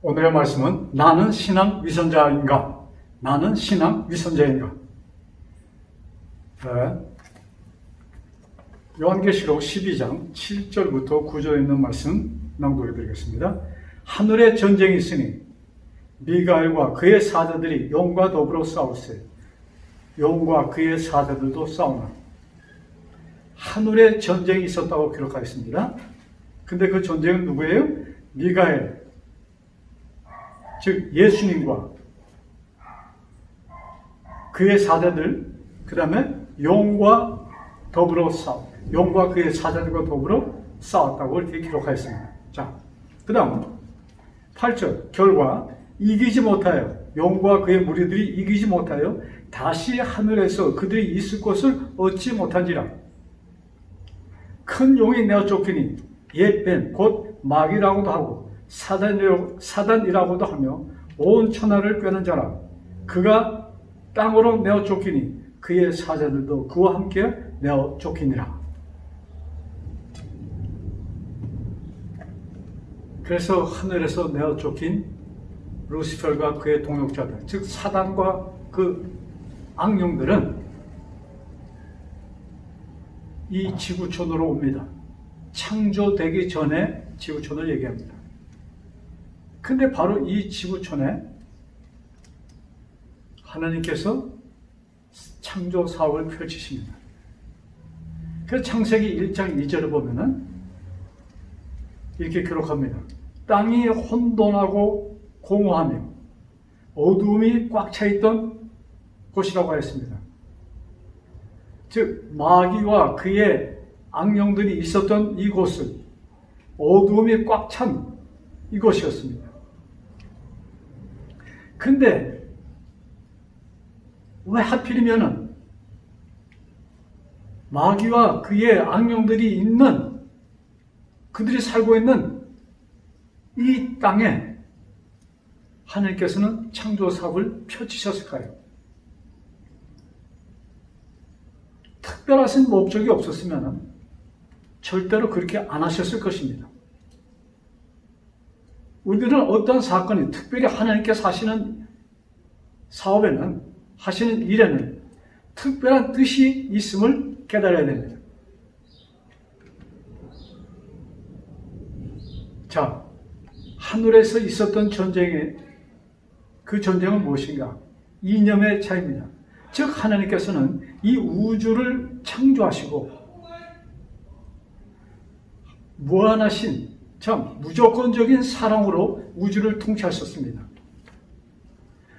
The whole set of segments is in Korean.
오늘의 말씀은 나는 신앙 위선자인가? 나는 신앙 위선자인가? 네. 요한계시록 12장 7절부터 9절에 있는 말씀 낭독해 드리겠습니다. 하늘에 전쟁이 있으니 미가엘과 그의 사자들이 용과 더불어 싸울세. 용과 그의 사자들도 싸우나. 하늘에 전쟁이 있었다고 기록하였습니다. 근데 그 전쟁은 누구예요? 미가엘, 즉 예수님과 그의 사자들, 그 다음에 용과 더불어 용과 그의 사자들과 더불어 싸웠다고 이렇게 기록하였습니다. 자, 그 다음 8절 결과 이기지 못하여 용과 그의 무리들이 이기지 못하여 다시 하늘에서 그들이 있을 곳을 얻지 못한지라. 큰 용이 내어 쫓기니 옛뱀 곧 마귀라고도 하고 사단이라고도 하며 온 천하를 꿰는 자라. 그가 땅으로 내어 쫓기니 그의 사자들도 그와 함께 내어 쫓기니라. 그래서 하늘에서 내어 쫓긴 루시펠과 그의 동역자들, 즉 사단과 그 악령들은 이 지구촌으로 옵니다. 창조되기 전에 지구촌을 얘기합니다. 근데 바로 이 지구촌에 하나님께서 창조 사업을 펼치십니다. 그래서 창세기 1장 2절을 보면은 이렇게 기록합니다. 땅이 혼돈하고 공허하며 어두움이 꽉 차 있던 곳이라고 하였습니다. 즉 마귀와 그의 악령들이 있었던 이곳은 어두움이 꽉 찬 이곳이었습니다. 근데 왜 하필이면은 마귀와 그의 악령들이 있는, 그들이 살고 있는 이 땅에 하나님께서는 창조 사업을 펼치셨을까요? 특별하신 목적이 없었으면 절대로 그렇게 안 하셨을 것입니다. 우리들은 어떤 사건이 특별히 하나님께서 하시는 사업에는, 하시는 일에는 특별한 뜻이 있음을 깨달아야 됩니다. 자, 하늘에서 있었던 전쟁의 그 전쟁은 무엇인가? 이념의 차이입니다. 즉 하나님께서는 이 우주를 창조하시고 무한하신, 참 무조건적인 사랑으로 우주를 통치하셨습니다.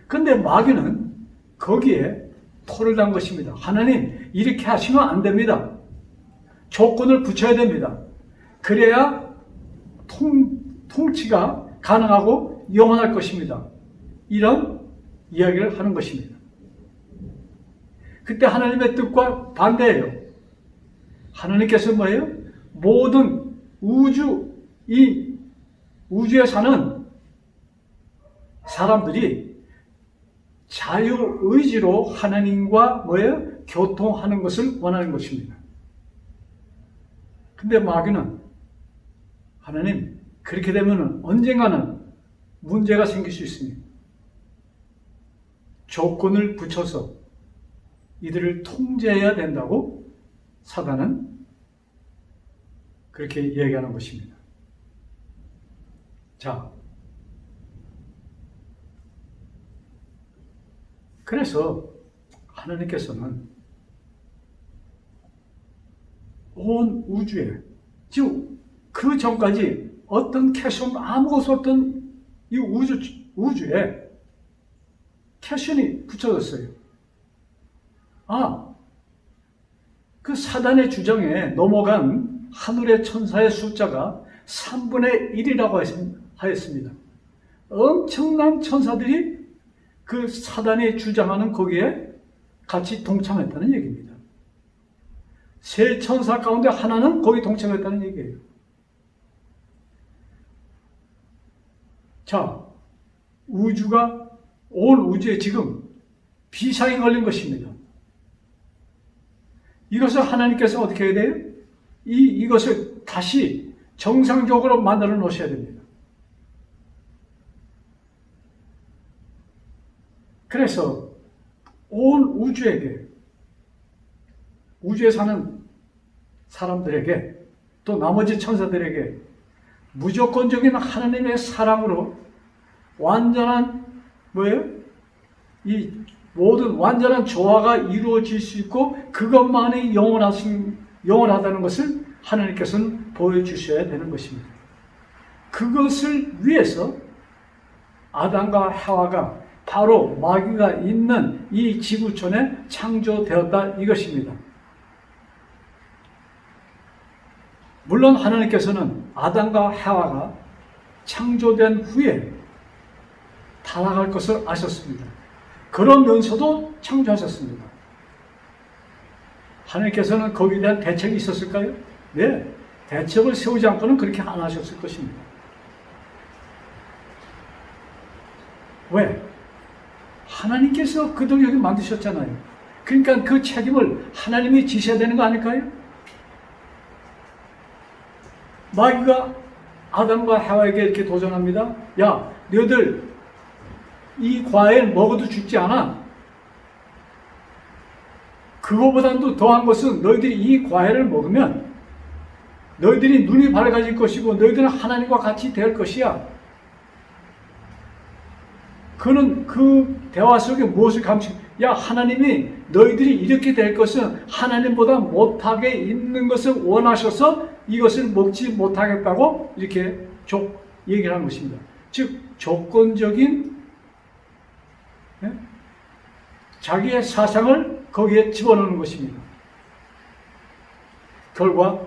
그런데 마귀는 거기에 토를 단 것입니다. 하나님, 이렇게 하시면 안 됩니다. 조건을 붙여야 됩니다. 그래야 통치가 가능하고 영원할 것입니다. 이런 이야기를 하는 것입니다. 그때 하나님의 뜻과 반대예요. 하나님께서 뭐예요? 모든 이 우주에 사는 사람들이 자유의지로 하나님과 뭐예요? 교통하는 것을 원하는 것입니다. 근데 마귀는 하나님, 그렇게 되면 언젠가는 문제가 생길 수 있습니다. 조건을 붙여서 이들을 통제해야 된다고 사단은 그렇게 얘기하는 것입니다. 자, 그래서 하나님께서는 온 우주에, 즉 그 전까지 어떤 캐션, 아무것도 없던 이 우주에 캐션이 붙여졌어요. 그 사단의 주장에 넘어간 하늘의 천사의 숫자가 3분의 1이라고 하였습니다. 엄청난 천사들이 그 사단이 주장하는 거기에 같이 동참했다는 얘기입니다. 세 천사 가운데 하나는 거기 동참했다는 얘기예요. 자, 온 우주에 지금 비상이 걸린 것입니다. 이것을 하나님께서 어떻게 해야 돼요? 이것을 다시 정상적으로 만들어 놓으셔야 됩니다. 그래서 온 우주에게, 우주에 사는 사람들에게, 또 나머지 천사들에게 무조건적인 하나님의 사랑으로 완전한 이 모든 완전한 조화가 이루어질 수 있고 그것만이 영원하다는 것을 하나님께서는 보여주셔야 되는 것입니다. 그것을 위해서 아담과 하와가 바로 마귀가 있는 이 지구촌에 창조되었다 이것입니다. 물론 하나님께서는 아담과 하와가 창조된 후에 타락할 것을 아셨습니다. 그러면서도 창조하셨습니다. 하나님께서는 거기에 대한 대책이 있었을까요? 네, 대책을 세우지 않고는 그렇게 안 하셨을 것입니다. 왜? 하나님께서 그들 여기 만드셨잖아요. 그러니까 그 책임을 하나님이 지셔야 되는 거 아닐까요? 마귀가 아담과 하와에게 이렇게 도전합니다. 야, 너희들 이 과일 먹어도 죽지 않아. 그거보다도 더한 것은 너희들이 이 과일을 먹으면 너희들이 눈이 밝아질 것이고 너희들은 하나님과 같이 될 것이야. 그는 그 대화 속에 무엇을 야, 하나님이 너희들이 이렇게 될 것은 하나님보다 못하게 있는 것을 원하셔서 이것을 먹지 못하겠다고 이렇게 얘기를 하는 것입니다. 즉 조건적인 자기의 사상을 거기에 집어넣는 것입니다. 결과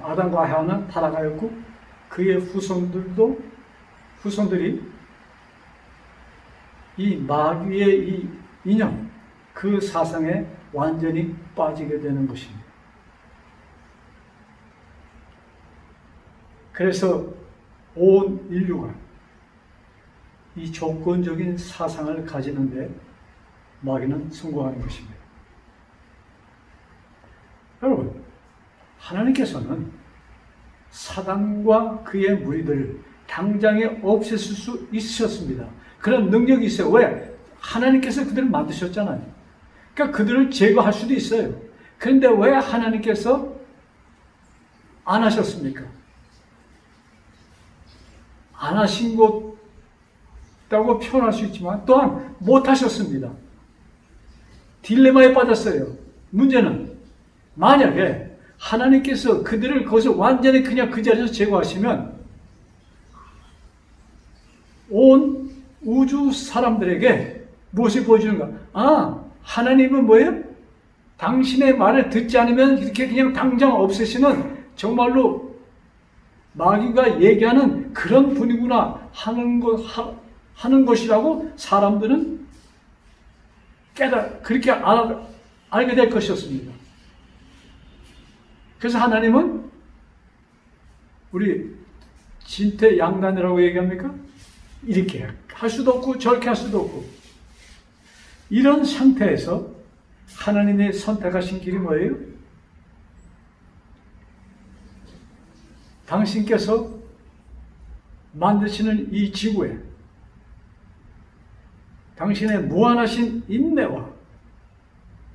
아담과 하와는 타락하였고 그의 후손들이 이 마귀의 이 이념, 그 사상에 완전히 빠지게 되는 것입니다. 그래서 온 인류가 이 조건적인 사상을 가지는데 마귀는 성공하는 것입니다. 여러분, 하나님께서는 사단과 그의 무리들을 당장에 없애실 수 있으셨습니다. 그런 능력이 있어요. 왜? 하나님께서 그들을 만드셨잖아요. 그러니까 그들을 제거할 수도 있어요. 그런데 왜 하나님께서 안 하셨습니까? 안 하신 것이라고 표현할 수 있지만 또한 못 하셨습니다. 딜레마에 빠졌어요. 문제는 만약에 하나님께서 그들을 거기서 완전히 그냥 그 자리에서 제거하시면 온 우주 사람들에게 무엇을 보여주는가? 하나님은 뭐예요? 당신의 말을 듣지 않으면 이렇게 그냥 당장 없애시는 정말로 마귀가 얘기하는 그런 분이구나 하는 것이라고 사람들은 그렇게 알게 될 것이었습니다. 그래서 하나님은 우리 진퇴양난이라고 얘기합니까? 이렇게 할 수도 없고 저렇게 할 수도 없고 이런 상태에서 하나님이 선택하신 길이 뭐예요? 당신께서 만드시는 이 지구에 당신의 무한하신 인내와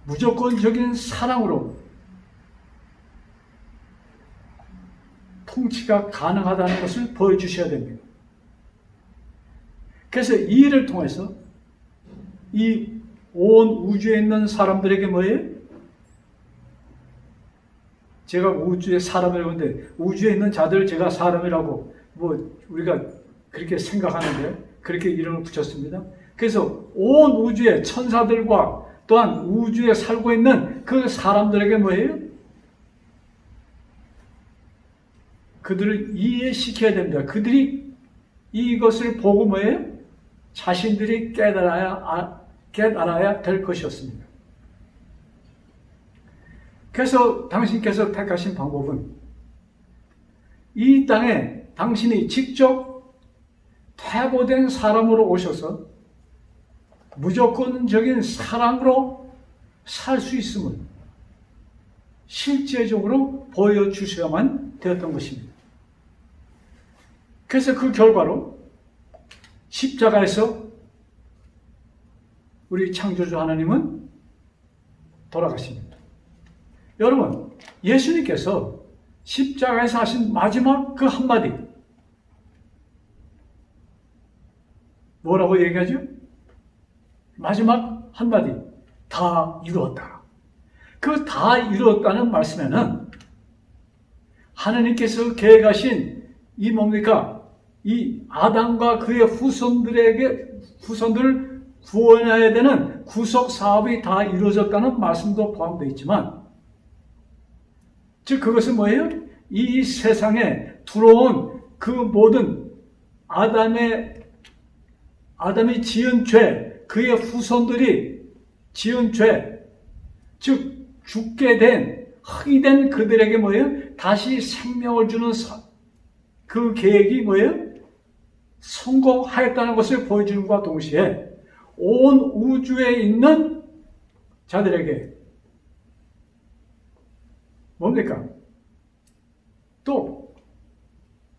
무조건적인 사랑으로 통치가 가능하다는 것을 보여주셔야 됩니다. 그래서 이 일을 통해서 이 온 우주에 있는 사람들에게 뭐예요? 제가 우주의 사람이라고 하는데 우주에 있는 자들을 제가 사람이라고 우리가 그렇게 생각하는데 그렇게 이름을 붙였습니다. 그래서 온 우주의 천사들과 또한 우주에 살고 있는 그 사람들에게 뭐예요? 그들을 이해시켜야 됩니다. 그들이 이것을 보고 뭐예요? 자신들이 깨달아야 될 것이었습니다. 그래서 당신께서 택하신 방법은 이 땅에 당신이 직접 퇴보된 사람으로 오셔서 무조건적인 사랑으로 살 수 있음을 실제적으로 보여주셔야만 되었던 것입니다. 그래서 그 결과로 십자가에서 우리 창조주 하나님은 돌아가십니다. 여러분, 예수님께서 십자가에서 하신 마지막 그 한마디, 뭐라고 얘기하죠? 마지막 한마디, 다 이루었다. 그 다 이루었다는 말씀에는 하나님께서 계획하신 이 뭡니까? 이 아담과 그의 후손들을 구원해야 되는 구속 사업이 다 이루어졌다는 말씀도 포함되어 있지만, 즉 그것은 뭐예요? 이 세상에 들어온 그 모든 아담이 지은 죄, 그의 후손들이 지은 죄, 즉 죽게 된, 흙이 된 그들에게 뭐예요? 다시 생명을 주는 그 계획이 뭐예요? 성공하였다는 것을 보여주는과 동시에 온 우주에 있는 자들에게 뭡니까? 또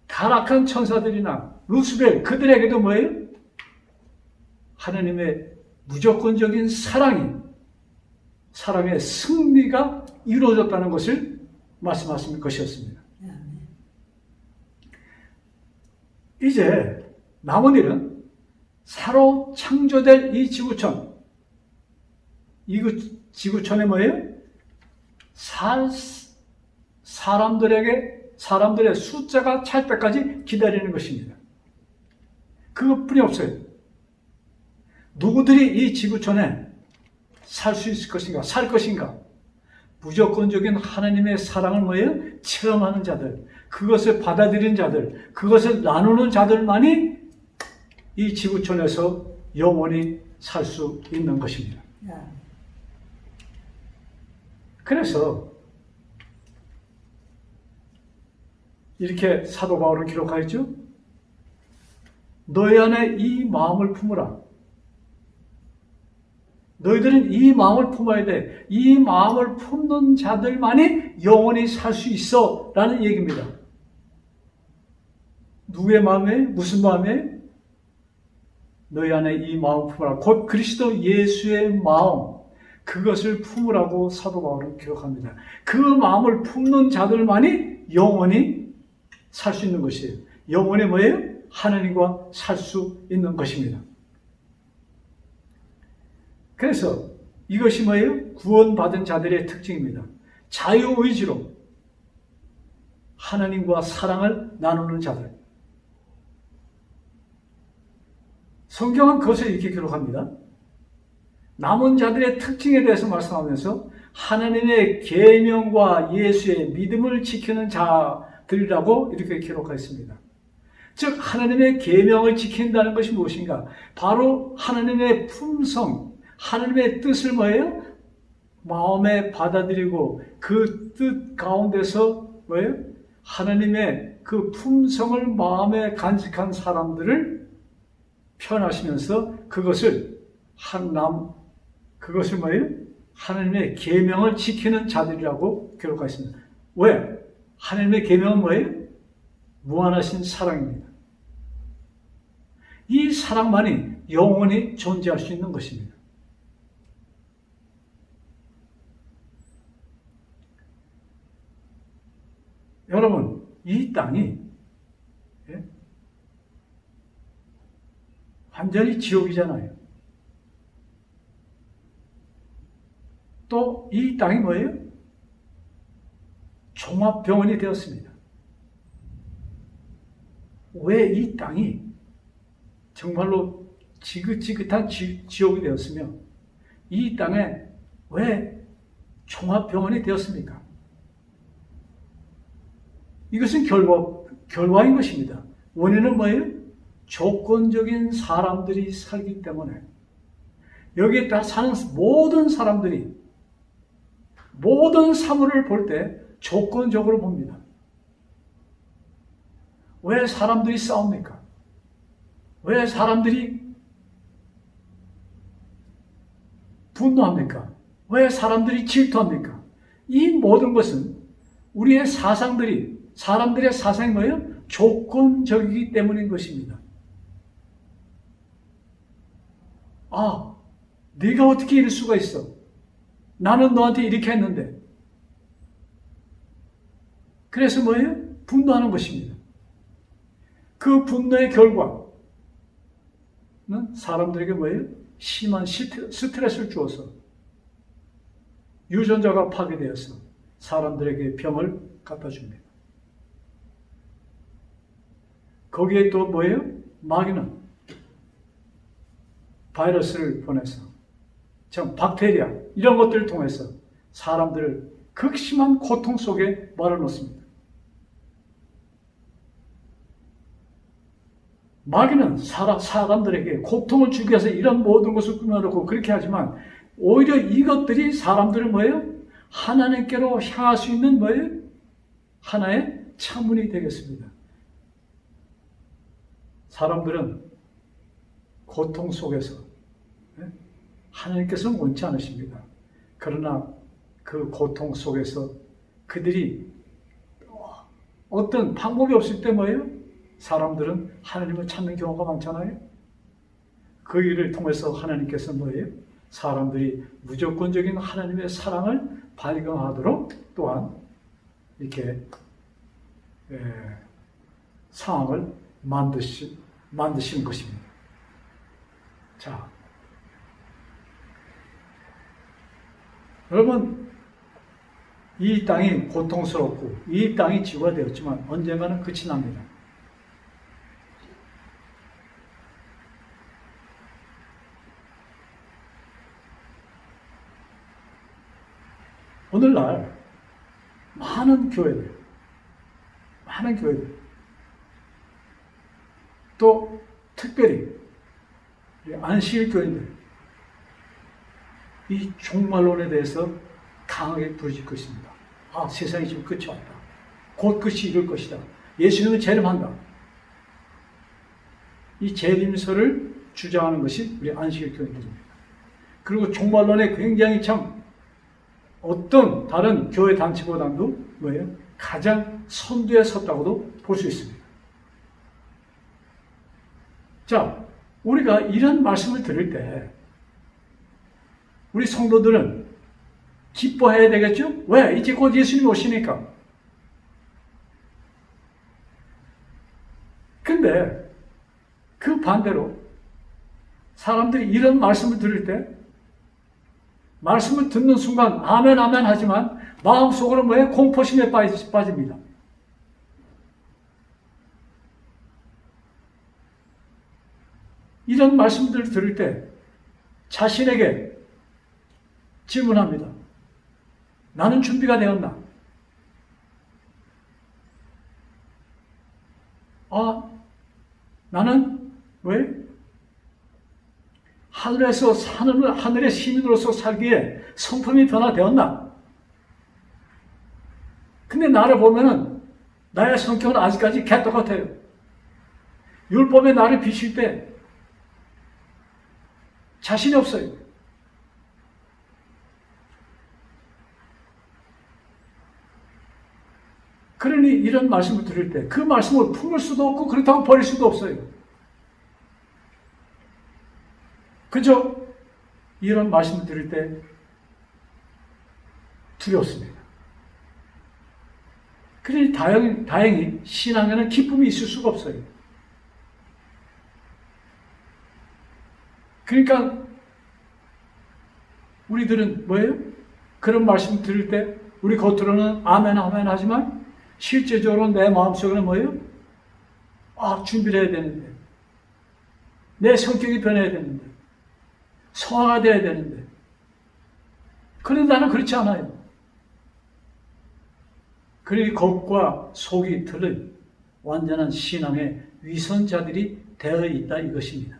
타락한 천사들이나 루스벨 그들에게도 뭐예요? 하나님의 무조건적인 사랑의 승리가 이루어졌다는 것을 말씀하신 것이었습니다. 이제 남은 일은 새로 창조될 이 지구촌, 이 지구촌에 뭐예요? 사람들의 숫자가 찰 때까지 기다리는 것입니다. 그것뿐이 없어요. 누구들이 이 지구촌에 살 수 있을 것인가, 살 것인가? 무조건적인 하나님의 사랑을 뭐예요? 체험하는 자들, 그것을 받아들이는 자들, 그것을 나누는 자들만이 이 지구촌에서 영원히 살 수 있는 것입니다. 그래서 이렇게 사도 바울은 기록하였죠. 너희 안에 이 마음을 품으라. 너희들은 이 마음을 품어야 돼. 이 마음을 품는 자들만이 영원히 살 수 있어 라는 얘기입니다. 누구의 마음에? 무슨 마음에? 너희 안에 이 마음을 품으라. 곧 그리스도 예수의 마음, 그것을 품으라고 사도 바울은 기록합니다. 그 마음을 품는 자들만이 영원히 살 수 있는 것이에요. 영원히 뭐예요? 하나님과 살 수 있는 것입니다. 그래서 이것이 뭐예요? 구원받은 자들의 특징입니다. 자유의지로 하나님과 사랑을 나누는 자들. 성경은 그것을 이렇게 기록합니다. 남은 자들의 특징에 대해서 말씀하면서 하나님의 계명과 예수의 믿음을 지키는 자들이라고 이렇게 기록하였습니다. 즉 하나님의 계명을 지킨다는 것이 무엇인가? 바로 하나님의 품성, 하나님의 뜻을 뭐예요? 마음에 받아들이고 그 뜻 가운데서 뭐예요? 하나님의 그 품성을 마음에 간직한 사람들을 표현하시면서 그것을 뭐예요? 하나님의 계명을 지키는 자들이라고 기록하셨습니다. 왜? 하나님의 계명은 뭐예요? 무한하신 사랑입니다. 이 사랑만이 영원히 존재할 수 있는 것입니다. 여러분, 이 땅이 완전히 지옥이잖아요. 또 이 땅이 뭐예요? 종합병원이 되었습니다. 왜 이 땅이 정말로 지긋지긋한 지옥이 되었으며 이 땅에 왜 종합병원이 되었습니까? 이것은 결과인 것입니다. 원인은 뭐예요? 조건적인 사람들이 살기 때문에 여기에 다 사는 모든 사람들이 모든 사물을 볼 때 조건적으로 봅니다. 왜 사람들이 싸웁니까? 왜 사람들이 분노합니까? 왜 사람들이 질투합니까? 이 모든 것은 우리의 사람들의 사상이 뭐예요? 조건적이기 때문인 것입니다. 네가 어떻게 이럴 수가 있어? 나는 너한테 이렇게 했는데. 그래서 뭐예요? 분노하는 것입니다. 그 분노의 결과는 사람들에게 뭐예요? 심한 스트레스를 주어서 유전자가 파괴되어서 사람들에게 병을 갖다 줍니다. 거기에 또 뭐예요? 마귀는 바이러스를 보내서 참 박테리아 이런 것들을 통해서 사람들을 극심한 고통 속에 몰아넣습니다. 마귀는 사람들에게 고통을 주기 위해서 이런 모든 것을 꾸며놓고 그렇게 하지만 오히려 이것들이 사람들을 뭐예요? 하나님께로 향할 수 있는 뭐예요? 하나의 차문이 되겠습니다. 사람들은 고통 속에서 하나님께서는 원치 않으십니다. 그러나 그 고통 속에서 그들이 어떤 방법이 없을 때 뭐예요? 사람들은 하나님을 찾는 경우가 많잖아요. 그 일을 통해서 하나님께서 뭐예요? 사람들이 무조건적인 하나님의 사랑을 발견하도록 또한 이렇게 상황을 만드시는 것입니다. 자, 여러분, 이 땅이 고통스럽고 이 땅이 지구가 되었지만 언젠가는 끝이 납니다. 오늘날 많은 교회들, 또 특별히 안식일 교인들, 이 종말론에 대해서 강하게 부르짖고 있습니다. 아, 세상이 지금 끝이 왔다. 곧 끝이 이룰 것이다. 예수님은 재림한다. 이 재림설을 주장하는 것이 우리 안식일 교인들입니다. 그리고 종말론에 굉장히 참 어떤 다른 교회 단체보다도 뭐예요? 가장 선두에 섰다고도 볼 수 있습니다. 자, 우리가 이런 말씀을 들을 때 우리 성도들은 기뻐해야 되겠죠? 왜? 이제 곧 예수님이 오시니까. 근데 그 반대로 사람들이 이런 말씀을 들을 때 말씀을 듣는 순간 아멘 아멘 하지만 마음속으로 뭐예요? 공포심에 빠집니다. 이런 말씀들을 들을 때 자신에게 질문합니다. 나는 준비가 되었나? 아, 나는 왜? 하늘의 시민으로서 살기에 성품이 변화되었나? 근데 나를 보면은 나의 성격은 아직까지 개떡같아요. 율법에 나를 비칠 때 자신이 없어요. 그러니 이런 말씀을 들을 때 그 말씀을 품을 수도 없고 그렇다고 버릴 수도 없어요. 그죠? 이런 말씀을 들을 때 두렵습니다. 그러니 다행히 신앙에는 기쁨이 있을 수가 없어요. 그러니까 우리들은 뭐예요? 그런 말씀 들을 때 우리 겉으로는 아멘 아멘 하지만 실제적으로 내 마음속에는 뭐예요? 아, 준비를 해야 되는데 내 성격이 변해야 되는데 성화가 돼야 되는데 그런데 나는 그렇지 않아요. 그러니 겉과 속이 틀린 완전한 신앙의 위선자들이 되어 있다 이것입니다.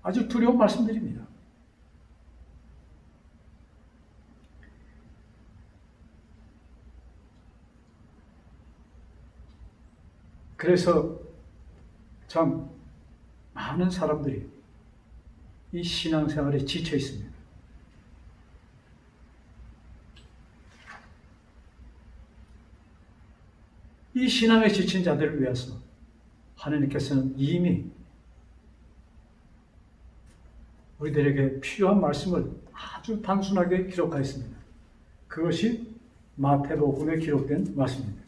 아주 두려운 말씀드립니다. 그래서 참 많은 사람들이 이 신앙생활에 지쳐 있습니다. 이 신앙에 지친 자들을 위해서 하나님께서는 이미 우리들에게 필요한 말씀을 아주 단순하게 기록하였습니다. 그것이 마태복음에 기록된 말씀입니다.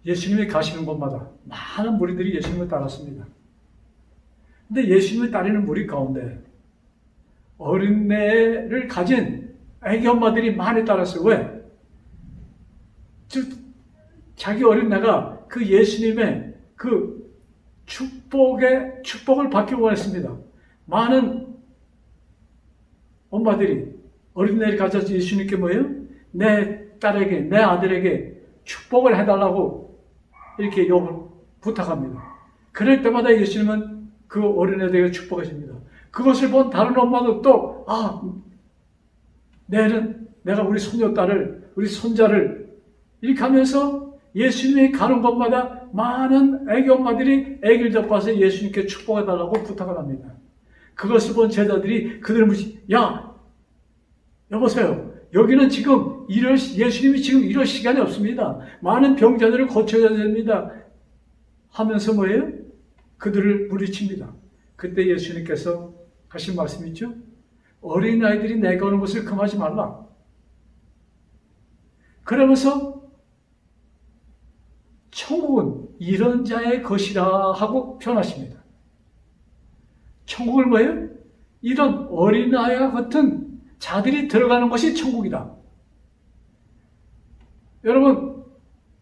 예수님이 가시는 곳마다 많은 무리들이 예수님을 따랐습니다. 근데 예수님을 따르는 무리 가운데 어린애를 가진 애기 엄마들이 많이 따랐어요. 왜? 자기 어린애가 그 예수님의 그 축복을 받기 원했습니다. 많은 엄마들이 어린애를 가져서 예수님께 뭐예요? 내 딸에게, 내 아들에게 축복을 해달라고 이렇게 부탁합니다. 그럴 때마다 예수님은 그 어린애들에게 축복하십니다. 그것을 본 다른 엄마도 또, 내가 우리 손녀딸을, 우리 손자를 이렇게 하면서 예수님이 가는 곳마다 많은 애기 엄마들이 애기를 데리고 와서 예수님께 축복해달라고 부탁을 합니다. 그것을 본 제자들이 그들을 야, 여보세요. 여기는 지금 예수님이 지금 이럴 시간이 없습니다. 많은 병자들을 고쳐야 됩니다. 하면서 뭐예요? 그들을 물리칩니다. 그때 예수님께서 하신 말씀이 있죠? 어린아이들이 내가 오는 것을 금하지 말라. 그러면서 천국은 이런 자의 것이라 하고 표현하십니다. 천국은 뭐예요? 이런 어린아이와 같은 자들이 들어가는 것이 천국이다. 여러분,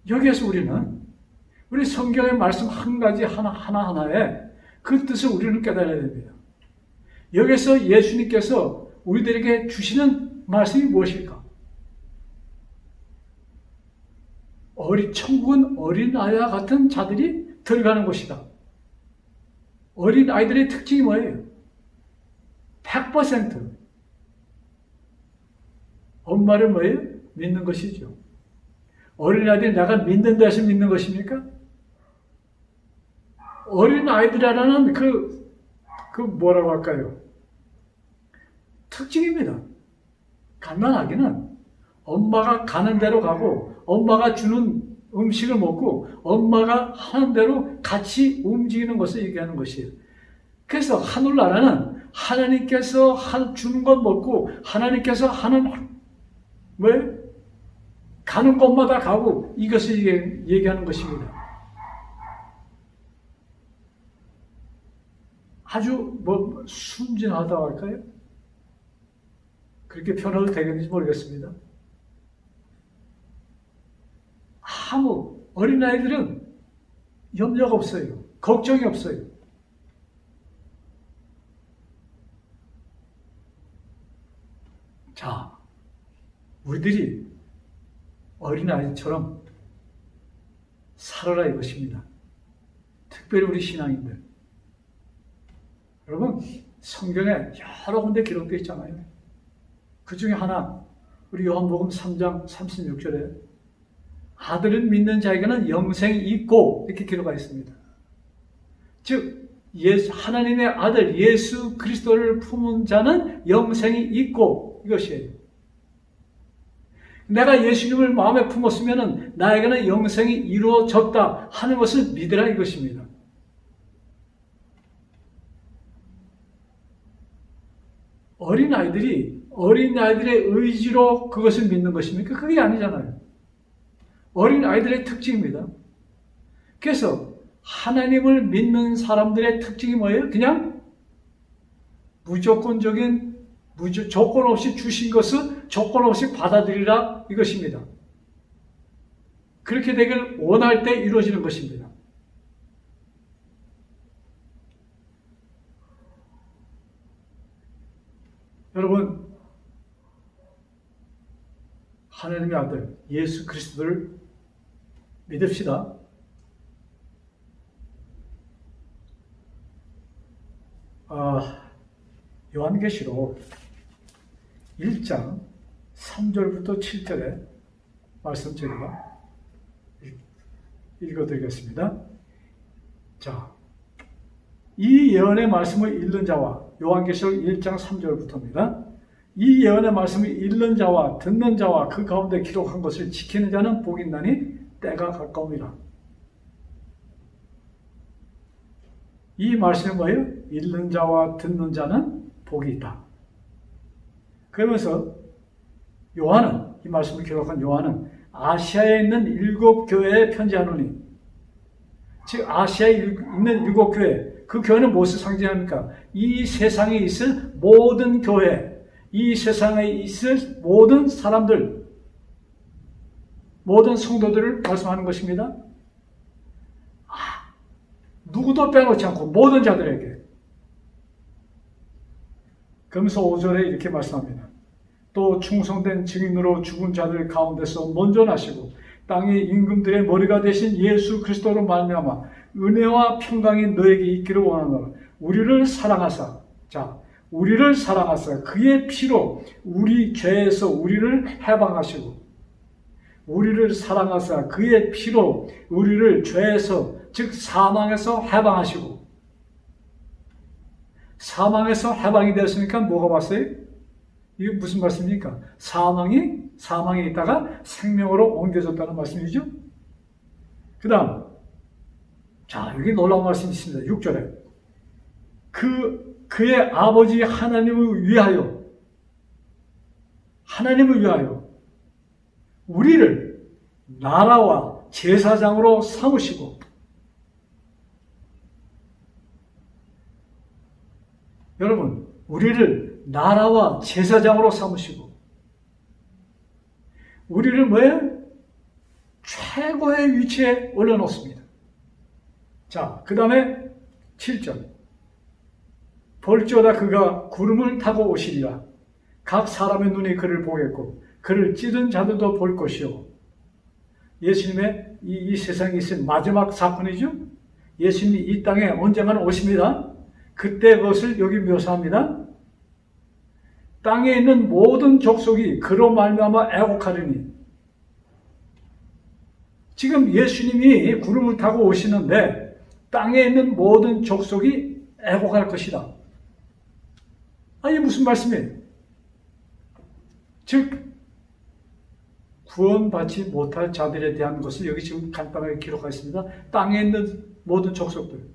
여기에서 우리 성경의 말씀 한 가지 하나하나에 그 뜻을 우리는 깨달아야 됩니다. 여기서 예수님께서 우리들에게 주시는 말씀이 무엇일까? 천국은 어린아이와 같은 자들이 들어가는 곳이다. 어린아이들의 특징이 뭐예요? 100% 엄마를 뭐예요? 믿는 것이죠. 어린아이들이 내가 믿는 데서 믿는 것입니까? 어린아이들이라는 뭐라고 할까요? 특징입니다. 갓난아기는 엄마가 가는 대로 가고 엄마가 주는 음식을 먹고 엄마가 하는 대로 같이 움직이는 것을 얘기하는 것이에요. 그래서 하늘나라는 하나님께서 주는 것 먹고 하나님께서 하는 가는 곳마다 가고 이것을 얘기하는 것입니다. 아주 순진하다고 할까요? 그렇게 표현해도 되겠는지 모르겠습니다. 어린아이들은 염려가 없어요. 걱정이 없어요. 자, 우리들이 어린아이처럼 살아라 이것입니다. 특별히 우리 신앙인들. 여러분, 성경에 여러 군데 기록되어 있잖아요. 그 중에 하나, 우리 요한복음 3장 36절에 아들은 믿는 자에게는 영생이 있고 이렇게 기록하여 있습니다. 즉 하나님의 아들 예수 그리스도를 품은 자는 영생이 있고 이것이에요. 내가 예수님을 마음에 품었으면 나에게는 영생이 이루어졌다 하는 것을 믿으라 이것입니다. 어린아이들의 의지로 그것을 믿는 것입니까? 그게 아니잖아요. 어린아이들의 특징입니다. 그래서 하나님을 믿는 사람들의 특징이 뭐예요? 그냥 조건 없이 주신 것을 조건 없이 받아들이라 이것입니다. 그렇게 되길 원할 때 이루어지는 것입니다. 여러분, 하나님의 아들 예수 그리스도를 믿읍시다. 요한계시록 1장 3절부터 7절의 말씀 제가 읽어드리겠습니다. 자, 이 예언의 말씀을 읽는 자와 요한계시록 1장 3절부터입니다. 이 예언의 말씀을 읽는 자와 듣는 자와 그 가운데 기록한 것을 지키는 자는 복이 있나니 때가 가까움이라. 이 말씀이 뭐예요? 읽는 자와 듣는 자는 복이 있다. 그러면서 요한은, 이 말씀을 기록한 요한은 아시아에 있는 7교회에 편지하노니, 즉 아시아에 있는 7교회, 그 교회는 무엇을 상징합니까? 이 세상에 있을 모든 교회, 이 세상에 있을 모든 사람들, 모든 성도들을 말씀하는 것입니다. 누구도 빼놓지 않고 모든 자들에게. 그러면서 5절에 이렇게 말씀합니다. 또 충성된 증인으로 죽은 자들 가운데서 먼저 나시고 땅의 임금들의 머리가 되신 예수 그리스도로 말미암아 은혜와 평강이 너에게 있기를 원하노라. 우리를 사랑하사, 우리를 사랑하사 그의 피로 우리 죄에서 우리를 해방하시고, 우리를 사랑하사 그의 피로 우리를 죄에서, 즉 사망에서 해방하시고, 사망에서 해방이 되었으니까 뭐가 왔어요? 이게 무슨 말씀입니까? 사망에 있다가 생명으로 옮겨졌다는 말씀이죠. 그 다음, 여기 놀라운 말씀이 있습니다. 6절에. 그의 아버지 하나님을 위하여, 우리를 나라와 제사장으로 삼으시고, 여러분, 우리를 나라와 제사장으로 삼으시고, 우리를 뭐예요? 최고의 위치에 올려놓습니다. 그 다음에 7절. 볼지어다 그가 구름을 타고 오시리라. 각 사람의 눈이 그를 보겠고 그를 찌른 자들도 볼 것이요. 예수님의 이 세상에 있을 마지막 사건이죠. 예수님이 이 땅에 언젠가는 오십니다. 그때 그것을 여기 묘사합니다. 땅에 있는 모든 족속이 그로 말미암아 애곡하리니. 지금 예수님이 구름을 타고 오시는데 땅에 있는 모든 족속이 애곡할 것이다. 이게 무슨 말씀이에요? 즉 구원받지 못할 자들에 대한 것을 여기 지금 간단하게 기록하겠습니다. 땅에 있는 모든 족속들.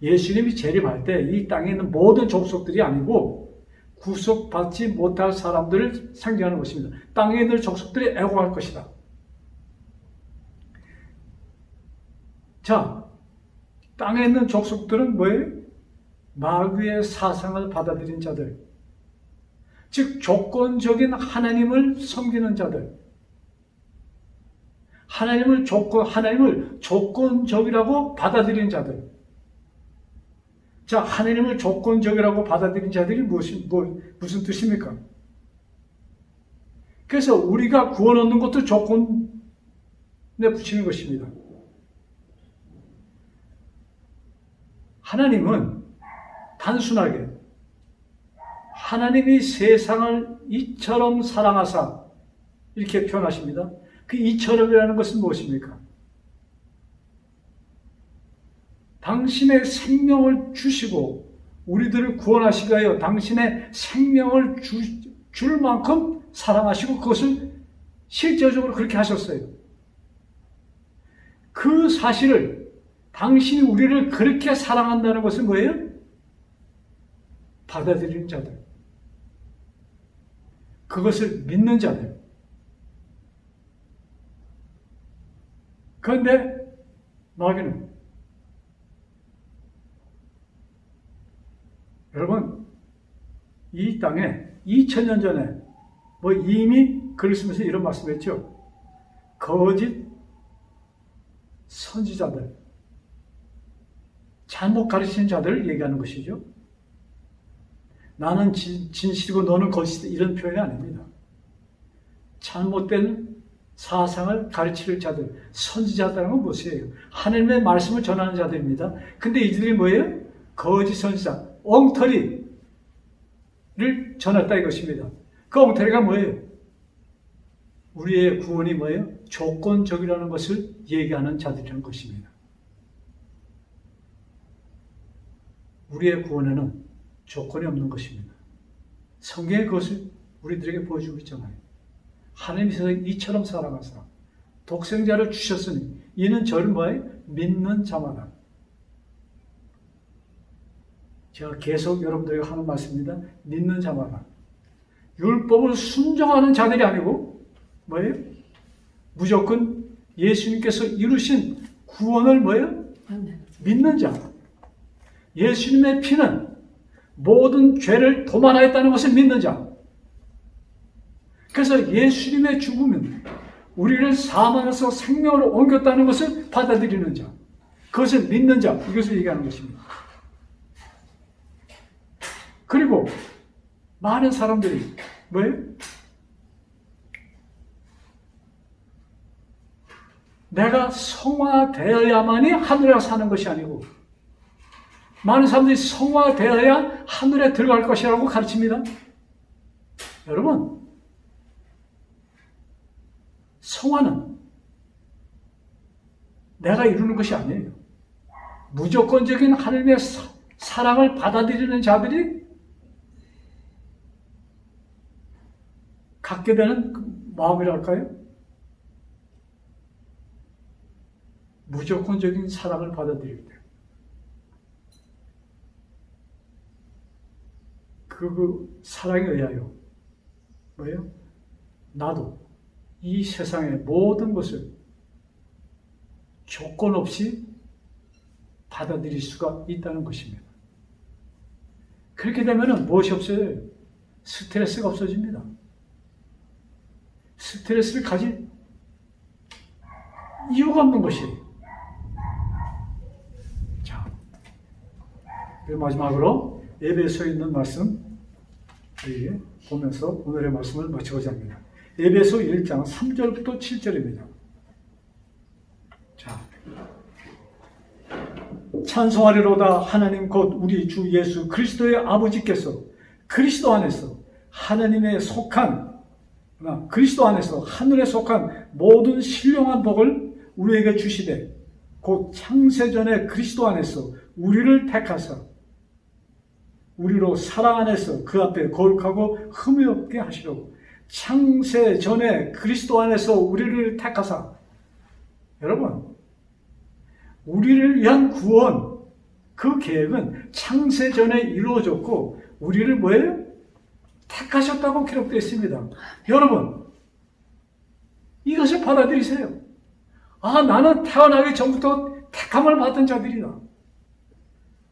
예수님이 재림할 때 이 땅에 있는 모든 족속들이 아니고 구속받지 못할 사람들을 상징하는 것입니다. 땅에 있는 족속들이 애곡할 것이다. 땅에 있는 족속들은 뭐예요? 마귀의 사상을 받아들인 자들, 즉 조건적인 하나님을 섬기는 자들, 하나님을 조건적이라고 받아들인 자들. 하나님을 조건적이라고 받아들인 자들이 무슨 뜻입니까? 그래서 우리가 구원 얻는 것도 조건에 붙이는 것입니다. 하나님은 단순하게 하나님이 세상을 이처럼 사랑하사 이렇게 표현하십니다. 그 이처럼이라는 것은 무엇입니까? 당신의 생명을 주시고 우리들을 구원하시기 위하여 당신의 생명을 줄 만큼 사랑하시고 그것을 실제적으로 그렇게 하셨어요. 그 사실을, 당신이 우리를 그렇게 사랑한다는 것은 뭐예요? 받아들이는 자들, 그것을 믿는 자들. 그런데 마귀는, 여러분, 이 땅에 2000년 전에 이미 글을 쓰면서 이런 말씀을 했죠. 거짓 선지자들, 잘못 가르치는 자들을 얘기하는 것이죠. 나는 진실이고 너는 거짓이다, 이런 표현이 아닙니다. 잘못된 사상을 가르치는 자들, 선지자들은 건 무엇이에요? 하나님의 말씀을 전하는 자들입니다. 근데 이들이 뭐예요? 거짓 선지자, 엉터리를 전했다 이것입니다. 그 엉터리가 뭐예요? 우리의 구원이 뭐예요? 조건적이라는 것을 얘기하는 자들이라는 것입니다. 우리의 구원에는 조건이 없는 것입니다. 성경이 그것을 우리들에게 보여주고 있잖아요. 하나님이 세상을 이처럼 사랑하사 독생자를 주셨으니 이는 저를 뭐예요? 믿는 자마다. 제가 계속 여러분들에게 하는 말씀입니다. 믿는 자마다. 율법을 순종하는 자들이 아니고 뭐예요? 무조건 예수님께서 이루신 구원을 뭐예요? 믿는 자. 예수님의 피는 모든 죄를 도말하였다는 것을 믿는 자. 그래서 예수님의 죽음은 우리를 사망에서 생명으로 옮겼다는 것을 받아들이는 자. 그것을 믿는 자. 이것을 얘기하는 것입니다. 그리고 많은 사람들이 뭐예요? 내가 성화되어야만이 하늘에 사는 것이 아니고 많은 사람들이 성화되어야 하늘에 들어갈 것이라고 가르칩니다. 여러분, 성화는 내가 이루는 것이 아니에요. 무조건적인 하나님의 사랑을 받아들이는 자들이 갖게 되는 마음이랄까요? 무조건적인 사랑을 받아들일 때. 그 사랑에 의하여 뭐예요? 나도 이 세상의 모든 것을 조건 없이 받아들일 수가 있다는 것입니다. 그렇게 되면 무엇이 없어요? 스트레스가 없어집니다. 스트레스를 가질 이유가 없는 것이에요. 자, 그리고 마지막으로 에베소에 있는 말씀 보면서 오늘의 말씀을 마치고자 합니다. 에베소 1장 3절부터 7절입니다. 자, 찬송하리로다 하나님 곧 우리 주 예수 그리스도의 아버지께서 그리스도 안에서 하나님의 속한 그리스도 안에서 하늘에 속한 모든 신령한 복을 우리에게 주시되 곧 창세전에 그리스도 안에서 우리를 택하사 우리로 사랑 안에서 그 앞에 거룩하고 흠이 없게 하시려고 창세전에 그리스도 안에서 우리를 택하사 여러분 우리를 위한 구원 그 계획은 창세전에 이루어졌고 우리를 뭐예요? 택하셨다고 기록되어 있습니다. 여러분 이것을 받아들이세요. 아 나는 태어나기 전부터 택함을 받은 자들이다.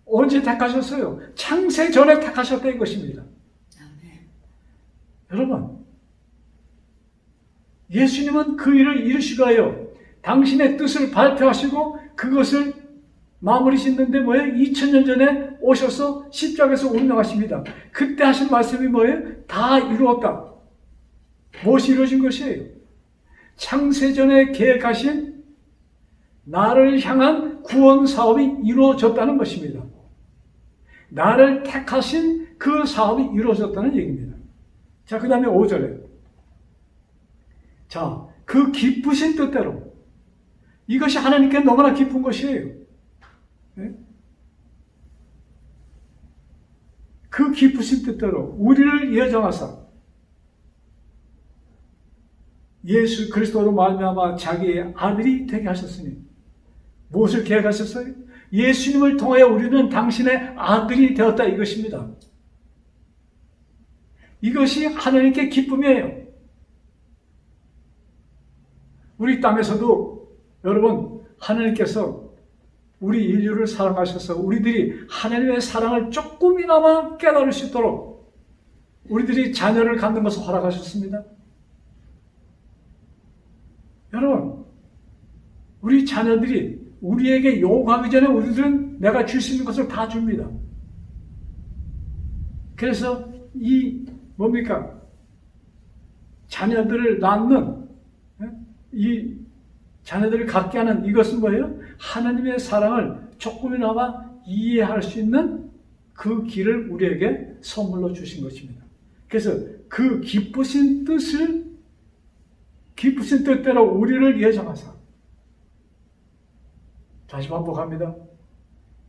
언제 택하셨어요? 창세전에 택하셨다 이것입니다. 여러분 예수님은 그 일을 이루시기 위하여 당신의 뜻을 발표하시고 그것을 마무리 짓는데 뭐예요? 2000년 전에 오셔서 십자가에서 운명하십니다. 그때 하신 말씀이 뭐예요? 다 이루었다. 무엇이 이루어진 것이에요? 창세전에 계획하신 나를 향한 구원 사업이 이루어졌다는 것입니다. 나를 택하신 그 사업이 이루어졌다는 얘기입니다. 자, 그 다음에 5절에 자, 그 기쁘신 뜻대로 이것이 하나님께 너무나 기쁜 것이에요. 네? 그 기쁘신 뜻대로 우리를 예정하사 예수 그리스도로 말미암아 자기의 아들이 되게 하셨으니 무엇을 계획하셨어요? 예수님을 통하여 우리는 당신의 아들이 되었다 이것입니다. 이것이 하나님께 기쁨이에요. 우리 땅에서도 여러분 하나님께서 우리 인류를 사랑하셔서 우리들이 하나님의 사랑을 조금이나마 깨달을 수 있도록 우리들이 자녀를 갖는 것을 허락하셨습니다. 여러분 우리 자녀들이 우리에게 요구하기 전에 우리들은 내가 줄 수 있는 것을 다 줍니다. 그래서 이 뭡니까? 자녀들을 낳는 이 자녀들을 갖게 하는 이것은 뭐예요? 하나님의 사랑을 조금이나마 이해할 수 있는 그 길을 우리에게 선물로 주신 것입니다. 그래서 그 기쁘신 뜻대로 우리를 예정하사 다시 반복합니다.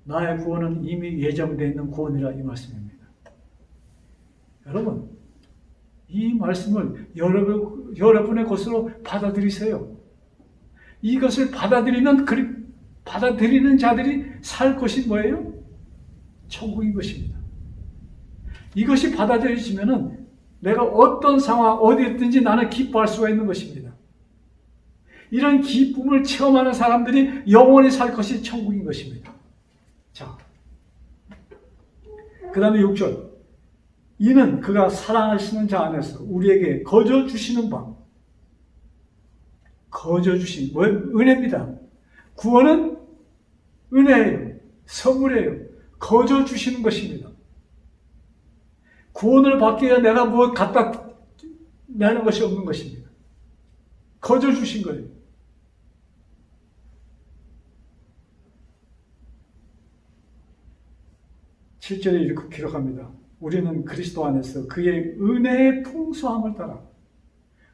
나의 구원은 이미 예정되어 있는 구원이라 이 말씀입니다. 여러분 이 말씀을 여러분의 것으로 받아들이세요. 이것을 받아들이는 자들이 살 것이 뭐예요? 천국인 것입니다. 이것이 받아들여지면은 내가 어떤 상황, 어디 있든지 나는 기뻐할 수가 있는 것입니다. 이런 기쁨을 체험하는 사람들이 영원히 살 것이 천국인 것입니다. 자, 그 다음에 6절. 이는 그가 사랑하시는 자 안에서 우리에게 거저 주시는 바. 거저 주신, 은혜입니다. 구원은 은혜예요. 선물이에요. 거저 주시는 것입니다. 구원을 받기 위해 내가 뭐 갖다 내는 것이 없는 것입니다. 거저 주신 거예요. 실제로 이렇게 기록합니다. 우리는 그리스도 안에서 그의 은혜의 풍성함을 따라.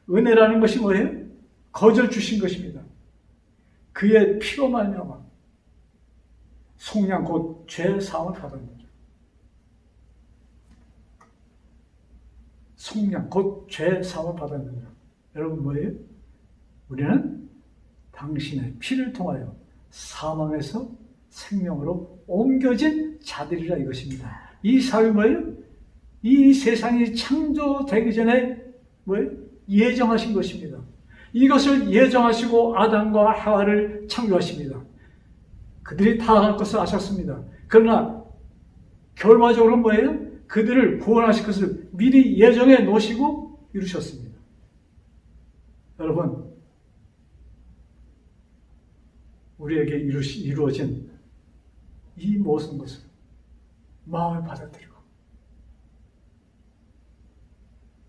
은혜라는 것이 뭐예요? 거저 주신 것입니다. 그의 피로 말미암아 속량 곧 죄 사함을 받은 거죠. 속량 곧 죄 사함을 받은 거죠. 여러분 뭐예요? 우리는 당신의 피를 통하여 사망에서 생명으로 옮겨진 자들이라 이것입니다. 이 사회 뭐예요? 이 세상이 창조되기 전에 뭐예요? 예정하신 것입니다. 이것을 예정하시고 아담과 하와를 창조하십니다. 그들이 타락할 것을 아셨습니다. 그러나 결과적으로 뭐예요? 그들을 구원하실 것을 미리 예정해 놓으시고 이루셨습니다. 여러분, 우리에게 이루어진 이 모든 것을 마음에 받아들이고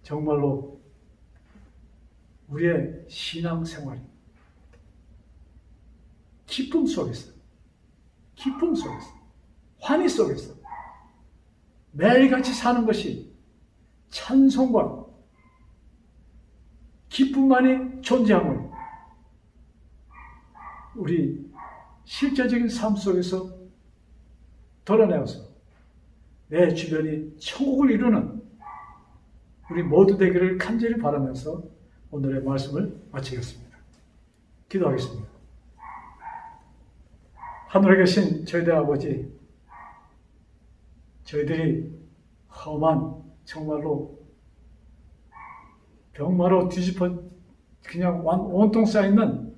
정말로 우리의 신앙생활이 기쁨 속에서 환희 속에서 매일같이 사는 것이 찬송과 기쁨만이 존재함을 우리 실제적인 삶 속에서 드러내어서 내 주변이 천국을 이루는 우리 모두 되기를 간절히 바라면서 오늘의 말씀을 마치겠습니다. 기도하겠습니다. 하늘에 계신 저희 아버지, 저희들이 험한 정말로 병마로 뒤집어 그냥 온통 쌓여있는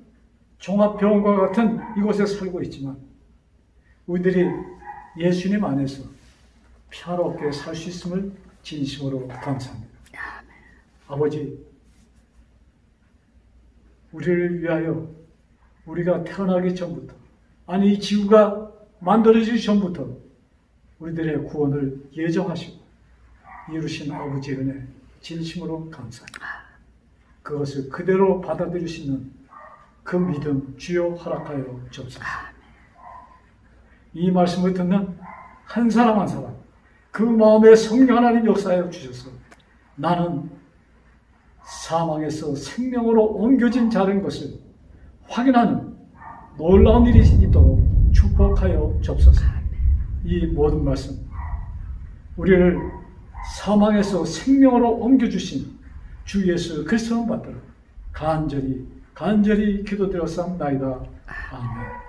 종합병원과 같은 이곳에 살고 있지만 우리들이 예수님 안에서 평화롭게 살 수 있음을 진심으로 감사합니다. 아버지, 우리를 위하여 우리가 태어나기 전부터, 아니 이 지구가 만들어지기 전부터 우리들의 구원을 예정하시고 이루신 아버지의 은혜 진심으로 감사합니다. 그것을 그대로 받아들일 수 있는 그 믿음 주여 허락하여 주옵소서. 이 말씀을 듣는 한 사람 한 사람 그 마음에 성령 하나님 역사하여 주셔서 나는 사망에서 생명으로 옮겨진 자라는 것을 확인하는 놀라운 일이 있도록 축복하여 주옵소서. 이 모든 말씀 우리를 사망에서 생명으로 옮겨주신 주 예수 그리스도를 받들어 간절히 기도드렸사옵나이다. 아멘.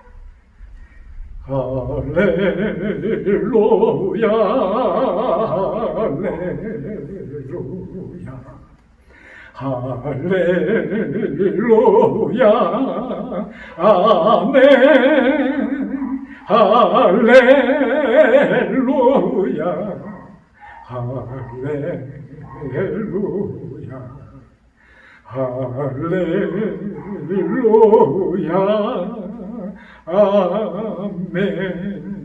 할렐루야, 할렐루야, 할렐루야, 아멘. 할렐루야, 할렐루야, 할렐루야, 아멘.